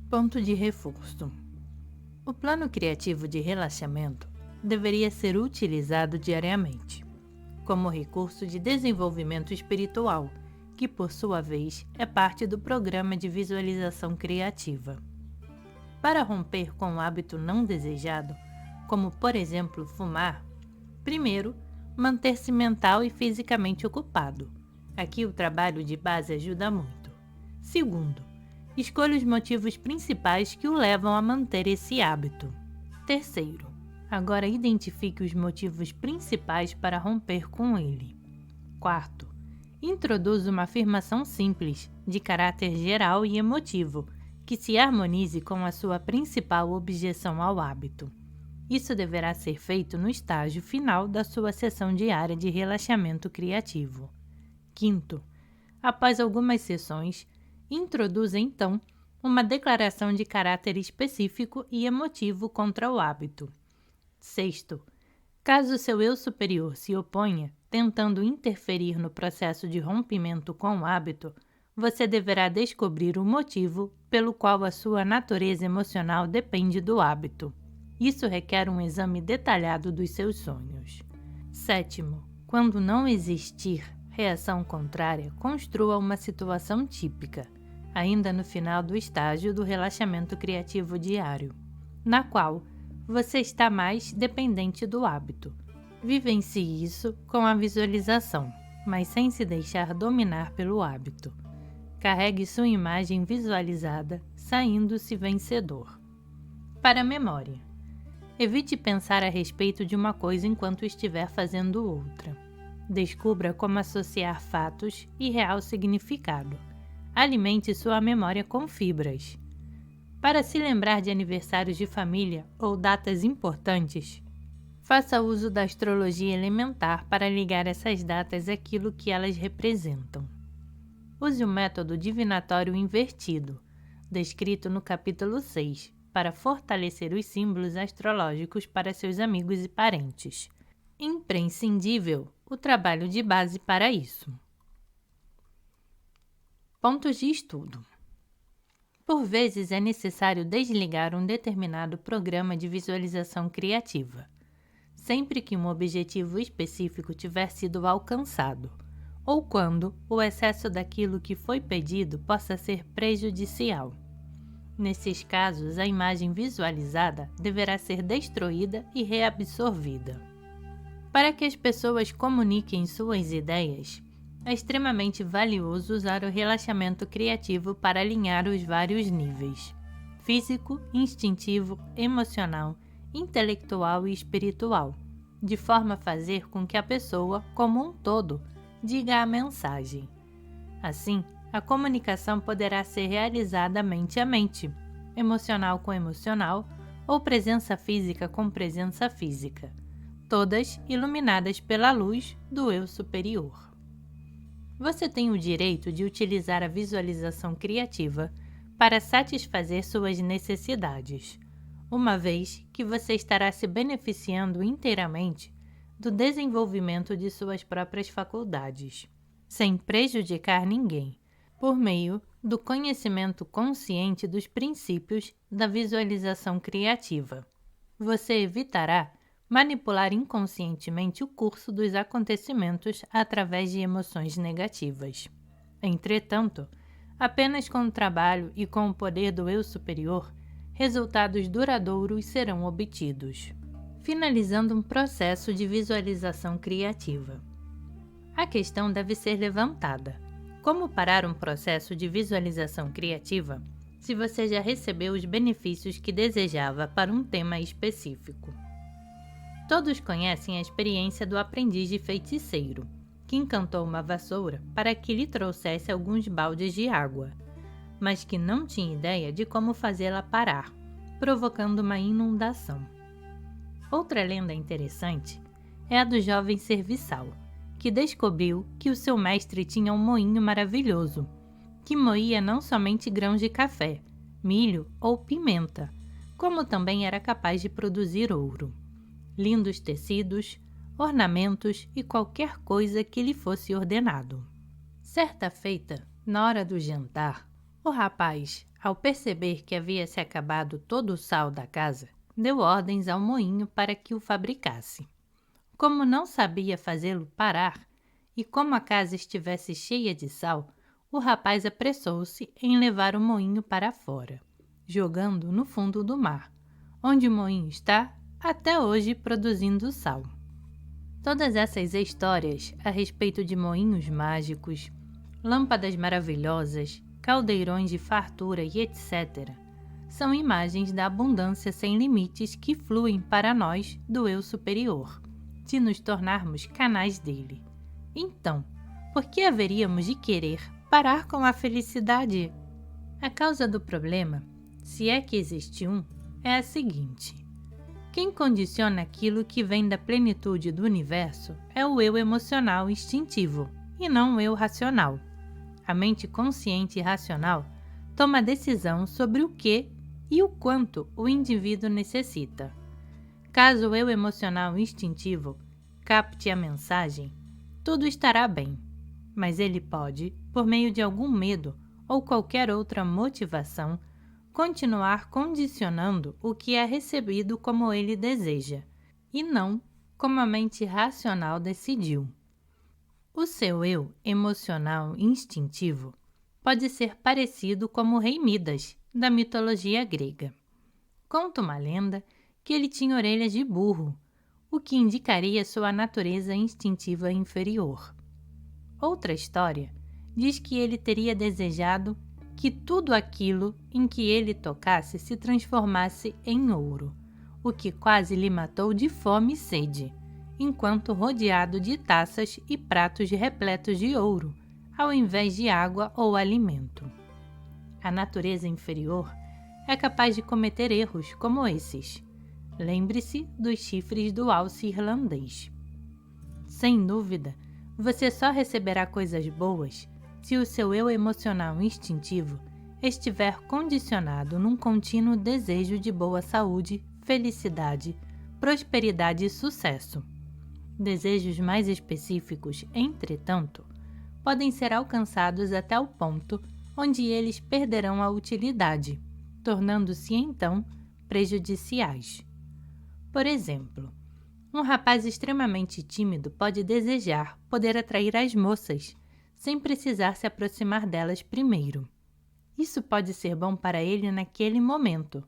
Ponto de reforço. O plano criativo de relaxamento deveria ser utilizado diariamente, como recurso de desenvolvimento espiritual, que por sua vez é parte do programa de visualização criativa. Para romper com o hábito não desejado, como por exemplo fumar, primeiro, manter-se mental e fisicamente ocupado. Aqui o trabalho de base ajuda muito. Segundo, escolha os motivos principais que o levam a manter esse hábito. Terceiro, agora identifique os motivos principais para romper com ele. Quarto, introduza uma afirmação simples, de caráter geral e emotivo, que se harmonize com a sua principal objeção ao hábito. Isso deverá ser feito no estágio final da sua sessão diária de relaxamento criativo. Quinto, após algumas sessões, introduza então uma declaração de caráter específico e emotivo contra o hábito. Sexto, caso seu eu superior se oponha, tentando interferir no processo de rompimento com o hábito, você deverá descobrir o motivo pelo qual a sua natureza emocional depende do hábito. Isso requer um exame detalhado dos seus sonhos. Sétimo, quando não existir reação contrária, construa uma situação típica, ainda no final do estágio do relaxamento criativo diário, na qual você está mais dependente do hábito. Vivencie isso com a visualização, mas sem se deixar dominar pelo hábito. Carregue sua imagem visualizada, saindo-se vencedor. Para a memória. Evite pensar a respeito de uma coisa enquanto estiver fazendo outra. Descubra como associar fatos e real significado. Alimente sua memória com fibras. Para se lembrar de aniversários de família ou datas importantes, faça uso da astrologia elementar para ligar essas datas àquilo que elas representam. Use o método divinatório invertido, descrito no capítulo 6, para fortalecer os símbolos astrológicos para seus amigos e parentes. Imprescindível o trabalho de base para isso. Pontos de estudo. Por vezes é necessário desligar um determinado programa de visualização criativa, sempre que um objetivo específico tiver sido alcançado, ou quando o excesso daquilo que foi pedido possa ser prejudicial. Nesses casos, a imagem visualizada deverá ser destruída e reabsorvida. Para que as pessoas comuniquem suas ideias, é extremamente valioso usar o relaxamento criativo para alinhar os vários níveis: físico, instintivo, emocional, intelectual e espiritual, de forma a fazer com que a pessoa, como um todo, diga a mensagem. Assim, a comunicação poderá ser realizada mente a mente, emocional com emocional ou presença física com presença física, todas iluminadas pela luz do eu superior. Você tem o direito de utilizar a visualização criativa para satisfazer suas necessidades, uma vez que você estará se beneficiando inteiramente do desenvolvimento de suas próprias faculdades, sem prejudicar ninguém, por meio do conhecimento consciente dos princípios da visualização criativa. Você evitará manipular inconscientemente o curso dos acontecimentos através de emoções negativas. Entretanto, apenas com o trabalho e com o poder do eu superior, resultados duradouros serão obtidos. Finalizando um processo de visualização criativa. A questão deve ser levantada: como parar um processo de visualização criativa se você já recebeu os benefícios que desejava para um tema específico? Todos conhecem a experiência do aprendiz de feiticeiro, que encantou uma vassoura para que lhe trouxesse alguns baldes de água, mas que não tinha ideia de como fazê-la parar, provocando uma inundação. Outra lenda interessante é a do jovem serviçal, que descobriu que o seu mestre tinha um moinho maravilhoso, que moía não somente grãos de café, milho ou pimenta, como também era capaz de produzir ouro, lindos tecidos, ornamentos e qualquer coisa que lhe fosse ordenado. Certa feita, na hora do jantar, O rapaz, ao perceber que havia se acabado todo o sal da casa, deu ordens ao moinho para que o fabricasse. Como não sabia fazê-lo parar, e como a casa estivesse cheia de sal, o rapaz apressou-se em levar o moinho para fora, jogando no fundo do mar, onde o moinho está até hoje produzindo sal. Todas essas histórias a respeito de moinhos mágicos, lâmpadas maravilhosas, caldeirões de fartura e etc., são imagens da abundância sem limites que fluem para nós do eu superior, de nos tornarmos canais dele. Então, por que haveríamos de querer parar com a felicidade? A causa do problema, se é que existe um, é a seguinte: quem condiciona aquilo que vem da plenitude do universo é o eu emocional instintivo, e não o eu racional. A mente consciente e racional toma decisão sobre o que e o quanto o indivíduo necessita. Caso o eu emocional instintivo capte a mensagem, tudo estará bem, mas ele pode, por meio de algum medo ou qualquer outra motivação, continuar condicionando o que é recebido como ele deseja, e não como a mente racional decidiu. O seu eu emocional instintivo pode ser parecido como o rei Midas, da mitologia grega. Conta uma lenda que ele tinha orelhas de burro, o que indicaria sua natureza instintiva inferior. Outra história diz que ele teria desejado que tudo aquilo em que ele tocasse se transformasse em ouro, o que quase lhe matou de fome e sede, enquanto rodeado de taças e pratos repletos de ouro, ao invés de água ou alimento. A natureza inferior é capaz de cometer erros como esses. Lembre-se dos chifres do alce irlandês. Sem dúvida, você só receberá coisas boas se o seu eu emocional instintivo estiver condicionado num contínuo desejo de boa saúde, felicidade, prosperidade e sucesso. Desejos mais específicos, entretanto, podem ser alcançados até o ponto onde eles perderão a utilidade, tornando-se então prejudiciais. Por exemplo, um rapaz extremamente tímido pode desejar poder atrair as moças, sem precisar se aproximar delas primeiro. Isso pode ser bom para ele naquele momento,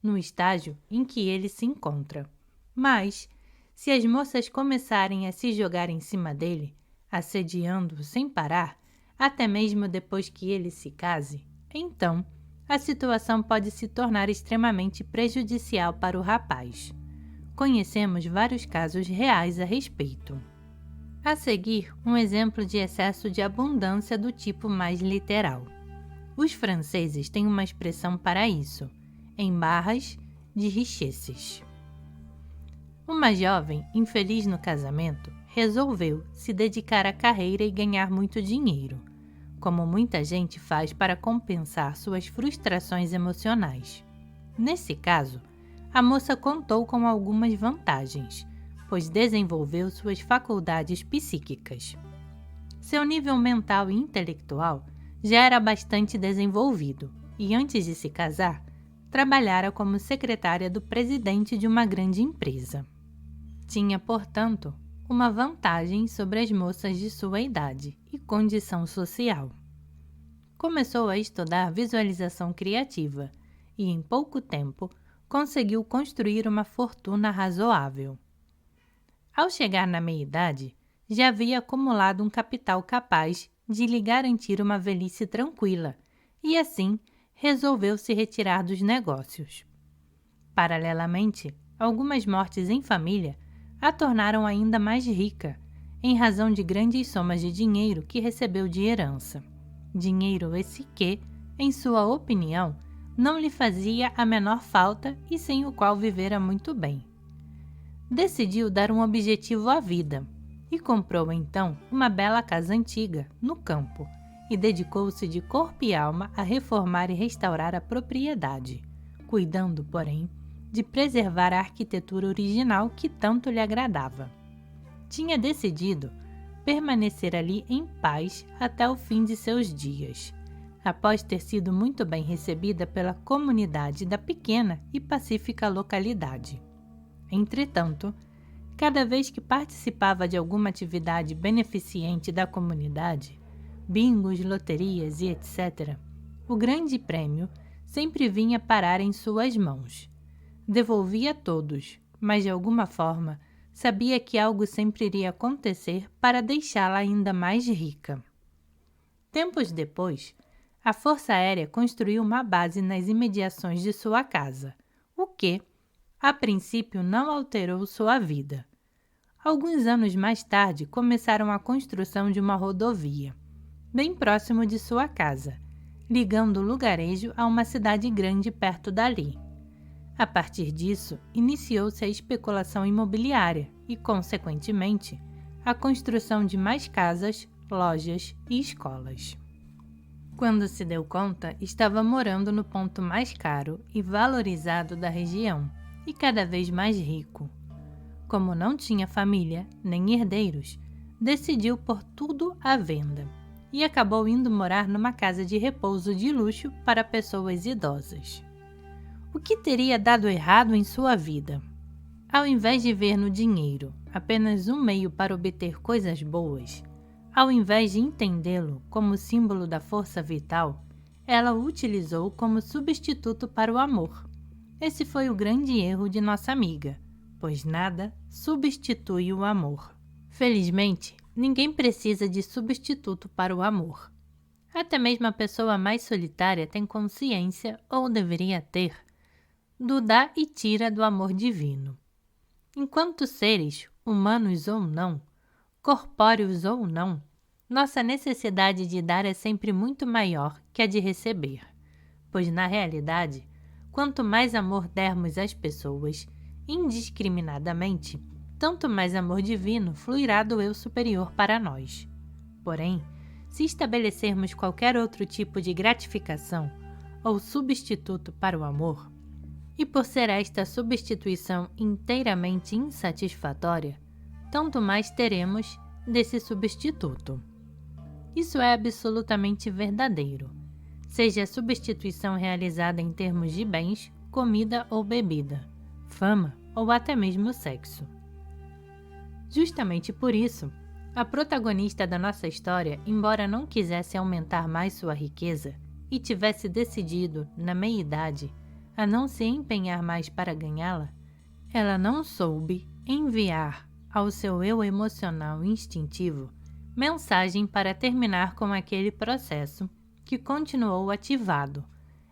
no estágio em que ele se encontra. Mas, se as moças começarem a se jogar em cima dele, assediando-o sem parar, até mesmo depois que ele se case, então a situação pode se tornar extremamente prejudicial para o rapaz. Conhecemos vários casos reais a respeito. A seguir, um exemplo de excesso de abundância do tipo mais literal. Os franceses têm uma expressão para isso, em barras de richesses. Uma jovem, infeliz no casamento, resolveu se dedicar à carreira e ganhar muito dinheiro, como muita gente faz para compensar suas frustrações emocionais. Nesse caso, a moça contou com algumas vantagens, pois desenvolveu suas faculdades psíquicas. Seu nível mental e intelectual já era bastante desenvolvido e, antes de se casar, trabalhara como secretária do presidente de uma grande empresa. Tinha, portanto, uma vantagem sobre as moças de sua idade e condição social. Começou a estudar visualização criativa e, em pouco tempo, conseguiu construir uma fortuna razoável. Ao chegar na meia-idade, já havia acumulado um capital capaz de lhe garantir uma velhice tranquila e, assim, resolveu se retirar dos negócios. Paralelamente, algumas mortes em família a tornaram ainda mais rica, em razão de grandes somas de dinheiro que recebeu de herança. Dinheiro esse que, em sua opinião, não lhe fazia a menor falta e sem o qual vivera muito bem. Decidiu dar um objetivo à vida e comprou então uma bela casa antiga, no campo, e dedicou-se de corpo e alma a reformar e restaurar a propriedade, cuidando, porém, de preservar a arquitetura original que tanto lhe agradava. Tinha decidido permanecer ali em paz até o fim de seus dias, após ter sido muito bem recebida pela comunidade da pequena e pacífica localidade. Entretanto, cada vez que participava de alguma atividade beneficente da comunidade, bingos, loterias e etc., o grande prêmio sempre vinha parar em suas mãos. Devolvia a todos, mas de alguma forma sabia que algo sempre iria acontecer para deixá-la ainda mais rica. Tempos depois, a Força Aérea construiu uma base nas imediações de sua casa, o que, a princípio, não alterou sua vida. Alguns anos mais tarde, começaram a construção de uma rodovia, bem próximo de sua casa, ligando o lugarejo a uma cidade grande perto dali. A partir disso, iniciou-se a especulação imobiliária e, consequentemente, a construção de mais casas, lojas e escolas. Quando se deu conta, estava morando no ponto mais caro e valorizado da região e cada vez mais rico. Como não tinha família nem herdeiros, decidiu pôr tudo à venda e acabou indo morar numa casa de repouso de luxo para pessoas idosas. O que teria dado errado em sua vida? Ao invés de ver no dinheiro apenas um meio para obter coisas boas, ao invés de entendê-lo como símbolo da força vital, ela o utilizou como substituto para o amor. Esse foi o grande erro de nossa amiga, pois nada substitui o amor. Felizmente, ninguém precisa de substituto para o amor. Até mesmo a pessoa mais solitária tem consciência, ou deveria ter, do dá e tira do amor divino. Enquanto seres, humanos ou não, corpóreos ou não, nossa necessidade de dar é sempre muito maior que a de receber, pois na realidade, quanto mais amor dermos às pessoas, indiscriminadamente, tanto mais amor divino fluirá do eu superior para nós. Porém, se estabelecermos qualquer outro tipo de gratificação ou substituto para o amor, e por ser esta substituição inteiramente insatisfatória, tanto mais teremos desse substituto. Isso é absolutamente verdadeiro, seja a substituição realizada em termos de bens, comida ou bebida, fama ou até mesmo sexo. Justamente por isso, a protagonista da nossa história, embora não quisesse aumentar mais sua riqueza e tivesse decidido, na meia-idade, a não se empenhar mais para ganhá-la, ela não soube enviar ao seu eu emocional instintivo mensagem para terminar com aquele processo que continuou ativado,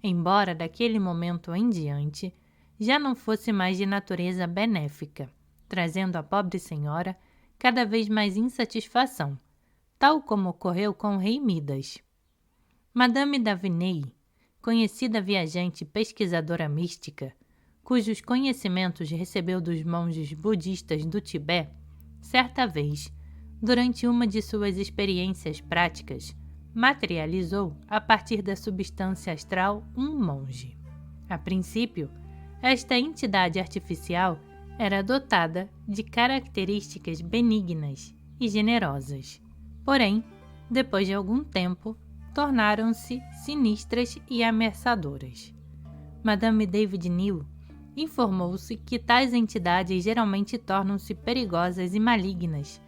embora daquele momento em diante já não fosse mais de natureza benéfica, trazendo à pobre senhora cada vez mais insatisfação, tal como ocorreu com o rei Midas. Madame d'Avenay, conhecida viajante e pesquisadora mística, cujos conhecimentos recebeu dos monges budistas do Tibete, certa vez, durante uma de suas experiências práticas, materializou, a partir da substância astral, um monge. A princípio, esta entidade artificial era dotada de características benignas e generosas. Porém, depois de algum tempo, tornaram-se sinistras e ameaçadoras. Madame David New informou-se que tais entidades geralmente tornam-se perigosas e malignas,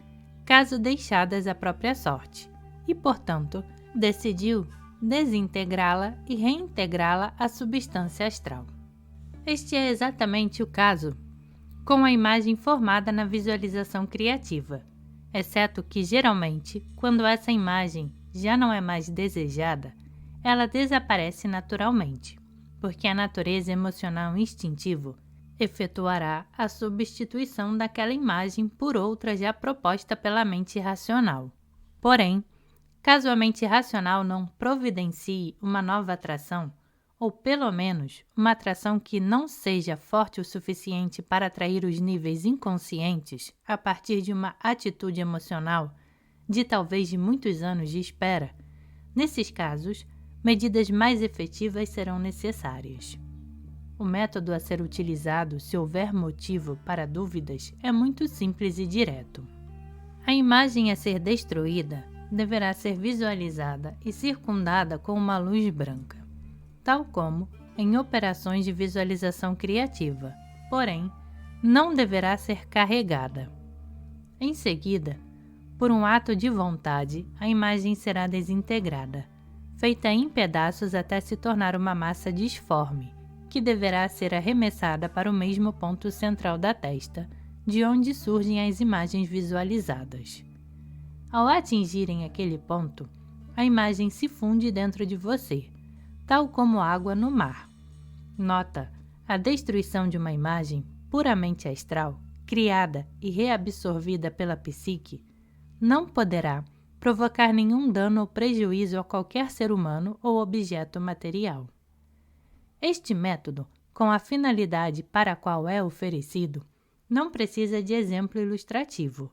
caso deixadas à própria sorte, e, portanto, decidiu desintegrá-la e reintegrá-la à substância astral. Este é exatamente o caso com a imagem formada na visualização criativa, exceto que, geralmente, quando essa imagem já não é mais desejada, ela desaparece naturalmente, porque a natureza emocional instintivo efetuará a substituição daquela imagem por outra já proposta pela mente racional. Porém, caso a mente racional não providencie uma nova atração, ou pelo menos uma atração que não seja forte o suficiente para atrair os níveis inconscientes a partir de uma atitude emocional de talvez de muitos anos de espera, nesses casos, medidas mais efetivas serão necessárias. O método a ser utilizado, se houver motivo para dúvidas, é muito simples e direto. A imagem a ser destruída deverá ser visualizada e circundada com uma luz branca, tal como em operações de visualização criativa, porém, não deverá ser carregada. Em seguida, por um ato de vontade, a imagem será desintegrada, feita em pedaços até se tornar uma massa disforme, que deverá ser arremessada para o mesmo ponto central da testa, de onde surgem as imagens visualizadas. Ao atingirem aquele ponto, a imagem se funde dentro de você, tal como água no mar. Nota: a destruição de uma imagem puramente astral, criada e reabsorvida pela psique, não poderá provocar nenhum dano ou prejuízo a qualquer ser humano ou objeto material. Este método, com a finalidade para a qual é oferecido, não precisa de exemplo ilustrativo.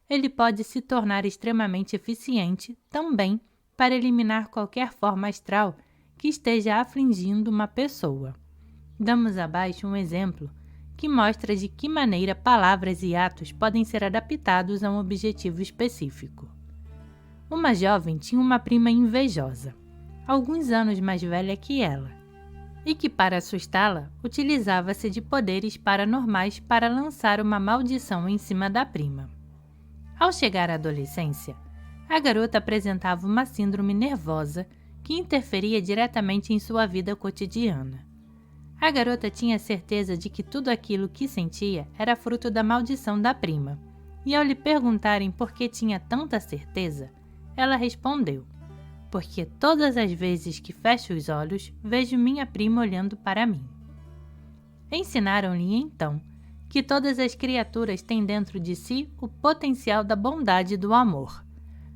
Ele pode se tornar extremamente eficiente também para eliminar qualquer forma astral que esteja afligindo uma pessoa. Damos abaixo um exemplo que mostra de que maneira palavras e atos podem ser adaptados a um objetivo específico. Uma jovem tinha uma prima invejosa, alguns anos mais velha que ela, e que, para assustá-la, utilizava-se de poderes paranormais para lançar uma maldição em cima da prima. Ao chegar à adolescência, a garota apresentava uma síndrome nervosa que interferia diretamente em sua vida cotidiana. A garota tinha certeza de que tudo aquilo que sentia era fruto da maldição da prima, e ao lhe perguntarem por que tinha tanta certeza, ela respondeu: "Porque todas as vezes que fecho os olhos, vejo minha prima olhando para mim." Ensinaram-lhe então que todas as criaturas têm dentro de si o potencial da bondade e do amor.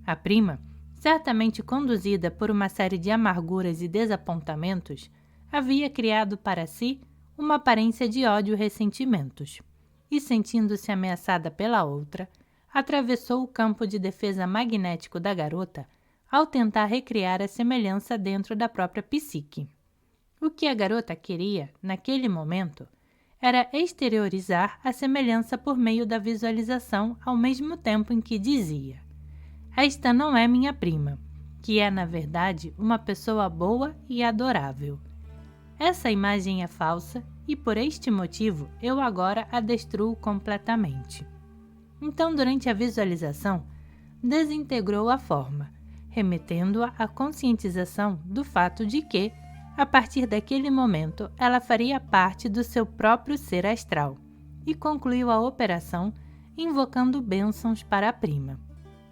A prima, certamente conduzida por uma série de amarguras e desapontamentos, havia criado para si uma aparência de ódio e ressentimentos, e, sentindo-se ameaçada pela outra, atravessou o campo de defesa magnético da garota ao tentar recriar a semelhança dentro da própria psique. O que a garota queria, naquele momento, era exteriorizar a semelhança por meio da visualização ao mesmo tempo em que dizia: "Esta não é minha prima, que é, na verdade, uma pessoa boa e adorável. Essa imagem é falsa e, por este motivo, eu agora a destruo completamente." Então, durante a visualização, desintegrou a forma, remetendo-a à conscientização do fato de que, a partir daquele momento, ela faria parte do seu próprio ser astral, e concluiu a operação invocando bênçãos para a prima.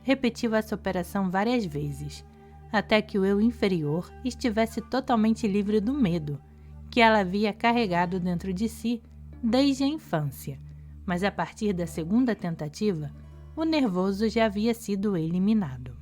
Repetiu essa operação várias vezes, até que o eu inferior estivesse totalmente livre do medo, que ela havia carregado dentro de si desde a infância, mas a partir da segunda tentativa, o nervoso já havia sido eliminado.